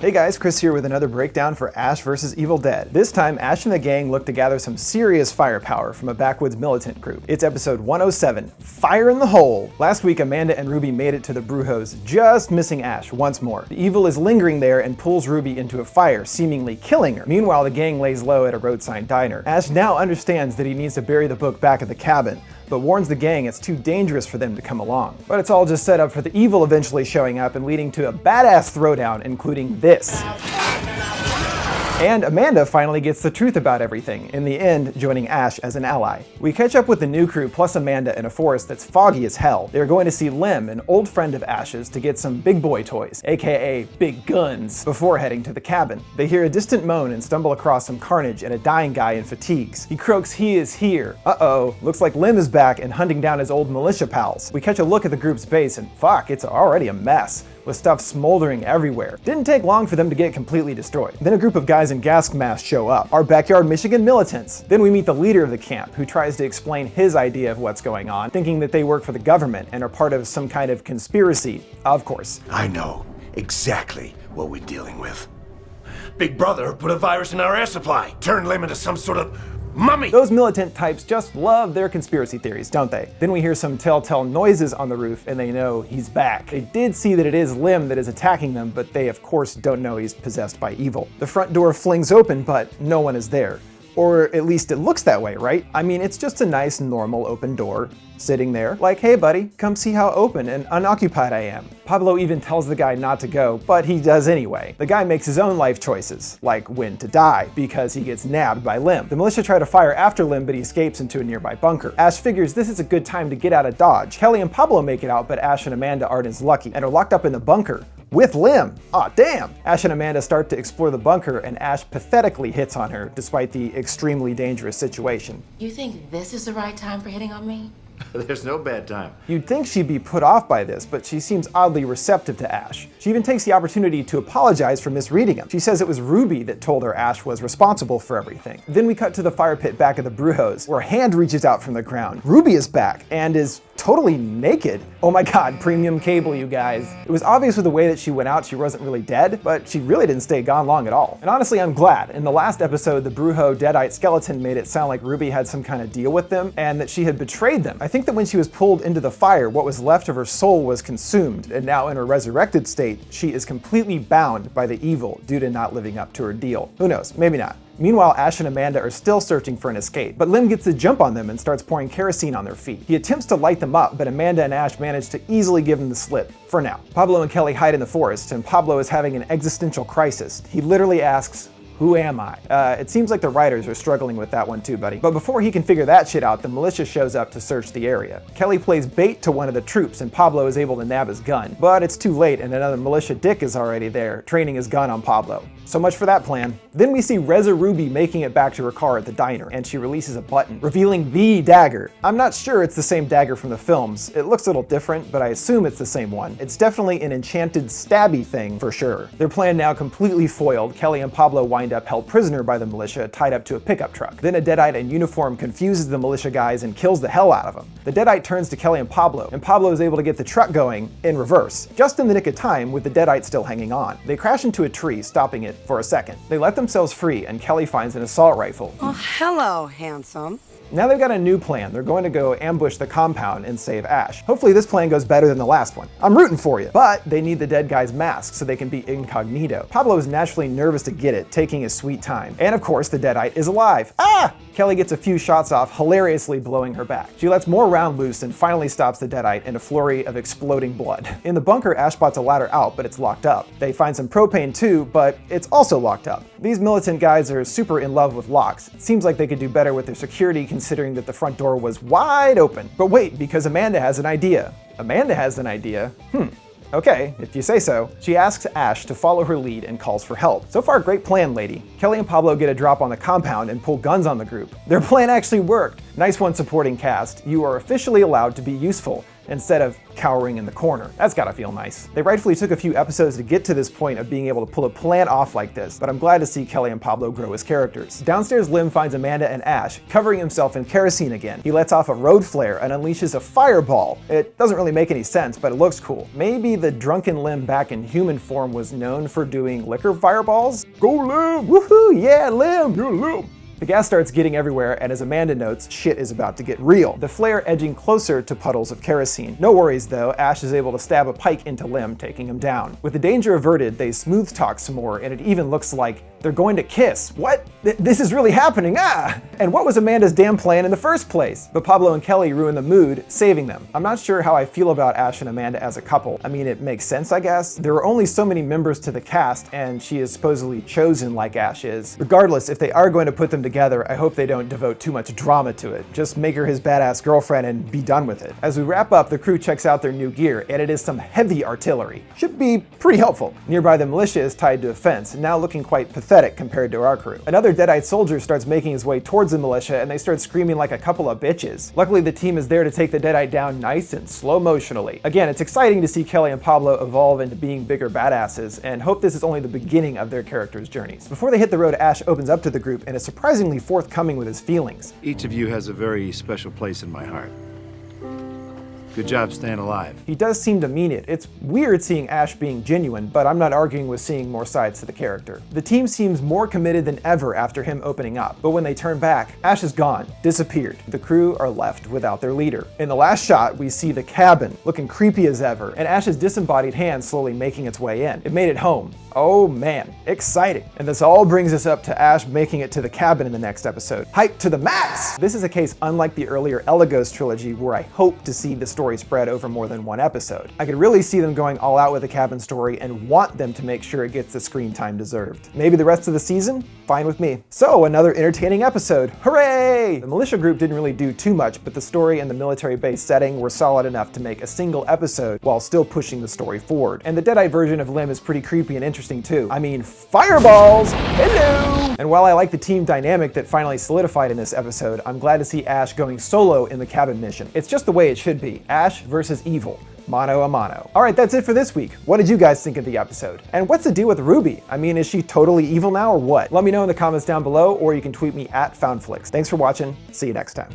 Hey guys, Chris here with another breakdown for Ash vs. Evil Dead. This time, Ash and the gang look to gather some serious firepower from a backwoods militant group. It's episode 107, Fire in the Hole. Last week, Amanda and Ruby made it to the Brujos, just missing Ash once more. The evil is lingering there and pulls Ruby into a fire, seemingly killing her. Meanwhile, the gang lays low at a roadside diner. Ash now understands that he needs to bury the book back at the cabin, but warns the gang it's too dangerous for them to come along. But it's all just set up for the evil eventually showing up and leading to a badass throwdown, including this. And Amanda finally gets the truth about everything, in the end joining Ash as an ally. We catch up with the new crew plus Amanda in a forest that's foggy as hell. They're going to see Lim, an old friend of Ash's, to get some big boy toys, aka big guns, before heading to the cabin. They hear a distant moan and stumble across some carnage and a dying guy in fatigues. He croaks, "He is here." Uh-oh, looks like Lim is back and hunting down his old militia pals. We catch a look at the group's base and fuck, it's already a mess, with stuff smoldering everywhere. Didn't take long for them to get completely destroyed. Then a group of guys in gas masks show up, our backyard Michigan militants. Then we meet the leader of the camp, who tries to explain his idea of what's going on, thinking that they work for the government and are part of some kind of conspiracy, of course. I know exactly what we're dealing with. Big Brother put a virus in our air supply, turned Lim into some sort of mummy! Those militant types just love their conspiracy theories, don't they? Then we hear some telltale noises on the roof and they know he's back. They did see that it is Lim that is attacking them, but they of course don't know he's possessed by evil. The front door flings open, but no one is there. Or at least it looks that way, right? I mean, it's just a nice, normal open door, sitting there, like, "Hey buddy, come see how open and unoccupied I am." Pablo even tells the guy not to go, but he does anyway. The guy makes his own life choices, like when to die, because he gets nabbed by Lim. The militia try to fire after Lim, but he escapes into a nearby bunker. Ash figures this is a good time to get out of Dodge. Kelly and Pablo make it out, but Ash and Amanda aren't as lucky, and are locked up in the bunker with Lim. Aw, damn! Ash and Amanda start to explore the bunker, and Ash pathetically hits on her, despite the extremely dangerous situation. You think this is the right time for hitting on me? There's no bad time. You'd think she'd be put off by this, but she seems oddly receptive to Ash. She even takes the opportunity to apologize for misreading him. She says it was Ruby that told her Ash was responsible for everything. Then we cut to the fire pit back at the Brujos, where a hand reaches out from the ground. Ruby is back, and is totally naked. Oh my god, premium cable, you guys. It was obvious with the way that she went out she wasn't really dead, but she really didn't stay gone long at all. And honestly, I'm glad. In the last episode, the Brujo Deadite skeleton made it sound like Ruby had some kind of deal with them, and that she had betrayed them. I think that when she was pulled into the fire, what was left of her soul was consumed, and now in her resurrected state, she is completely bound by the evil due to not living up to her deal. Who knows, maybe not. Meanwhile, Ash and Amanda are still searching for an escape, but Lim gets the jump on them and starts pouring kerosene on their feet. He attempts to light them up, but Amanda and Ash manage to easily give him the slip, for now. Pablo and Kelly hide in the forest, and Pablo is having an existential crisis. He literally asks, "Who am I?" It seems like the writers are struggling with that one too, buddy. But before he can figure that shit out, the militia shows up to search the area. Kelly plays bait to one of the troops, and Pablo is able to nab his gun. But it's too late, and another militia dick is already there, training his gun on Pablo. So much for that plan. Then we see Reza Ruby making it back to her car at the diner, and she releases a button, revealing the dagger. I'm not sure it's the same dagger from the films. It looks a little different, but I assume it's the same one. It's definitely an enchanted stabby thing for sure. Their plan now completely foiled. Kelly and Pablo wind up held prisoner by the militia, tied up to a pickup truck. Then a Deadite in uniform confuses the militia guys and kills the hell out of them. The Deadite turns to Kelly and Pablo is able to get the truck going in reverse, just in the nick of time with the Deadite still hanging on. They crash into a tree, stopping it for a second. They let themselves free, and Kelly finds an assault rifle. Oh, hello, handsome. Now they've got a new plan. They're going to go ambush the compound and save Ash. Hopefully this plan goes better than the last one. I'm rooting for you. But they need the dead guy's mask so they can be incognito. Pablo is naturally nervous to get it, taking his sweet time. And of course, the Deadite is alive. Ah! Kelly gets a few shots off, hilariously blowing her back. She lets more round loose and finally stops the Deadite in a flurry of exploding blood. In the bunker, Ash spots a ladder out, but it's locked up. They find some propane too, but it's also locked up. These militant guys are super in love with locks. It seems like they could do better with their security considering that the front door was wide open. But wait, because Amanda has an idea. Amanda has an idea? Okay, if you say so. She asks Ash to follow her lead and calls for help. So far, great plan, lady. Kelly and Pablo get a drop on the compound and pull guns on the group. Their plan actually worked. Nice one, supporting cast. You are officially allowed to be useful. instead of cowering in the corner. That's gotta feel nice. They rightfully took a few episodes to get to this point of being able to pull a plan off like this, but I'm glad to see Kelly and Pablo grow as characters. Downstairs, Lim finds Amanda and Ash covering himself in kerosene again. He lets off a road flare and unleashes a fireball. It doesn't really make any sense, but it looks cool. Maybe the drunken Lim back in human form was known for doing liquor fireballs? Go Lim! Woohoo! Yeah, Lim! You're Lim! The gas starts getting everywhere, and as Amanda notes, shit is about to get real. The flare edging closer to puddles of kerosene. No worries though, Ash is able to stab a pike into Lim, taking him down. With the danger averted, they smooth talk some more, and it even looks like they're going to kiss. What? This is really happening, ah! And what was Amanda's damn plan in the first place? But Pablo and Kelly ruin the mood, saving them. I'm not sure how I feel about Ash and Amanda as a couple. I mean, it makes sense, I guess. There are only so many members to the cast, and she is supposedly chosen like Ash is. Regardless, if they are going to put them together, I hope they don't devote too much drama to it. Just make her his badass girlfriend and be done with it. As we wrap up, the crew checks out their new gear, and it is some heavy artillery. Should be pretty helpful. Nearby, the militia is tied to a fence, now looking quite pathetic compared to our crew. Another deadite soldier starts making his way towards the militia, and they start screaming like a couple of bitches. Luckily, the team is there to take the deadite down nice and slow-motionally. Again, it's exciting to see Kelly and Pablo evolve into being bigger badasses, and hope this is only the beginning of their characters' journeys. Before they hit the road, Ash opens up to the group and is surprisingly forthcoming with his feelings. Each of you has a very special place in my heart. Good job staying alive. He does seem to mean it. It's weird seeing Ash being genuine, but I'm not arguing with seeing more sides to the character. The team seems more committed than ever after him opening up, but when they turn back, Ash is gone, disappeared. The crew are left without their leader. In the last shot, we see the cabin, looking creepy as ever, and Ash's disembodied hand slowly making its way in. It made it home. Oh man, exciting. And this all brings us up to Ash making it to the cabin in the next episode. Hype to the max! This is a case unlike the earlier Elagos trilogy, where I hope to see the story spread over more than one episode. I could really see them going all out with the cabin story and want them to make sure it gets the screen time deserved. Maybe the rest of the season? Fine with me. So, another entertaining episode. Hooray! The militia group didn't really do too much, but the story and the military base setting were solid enough to make a single episode while still pushing the story forward. And the deadite version of Lim is pretty creepy and interesting too. I mean, fireballs! Hello! And while I like the team dynamic that finally solidified in this episode, I'm glad to see Ash going solo in the cabin mission. It's just the way it should be. Ash versus evil. Mano a mano. Alright, that's it for this week. What did you guys think of the episode? And what's the deal with Ruby? I mean, is she totally evil now or what? Let me know in the comments down below, or you can tweet me at FoundFlix. Thanks for watching. See you next time.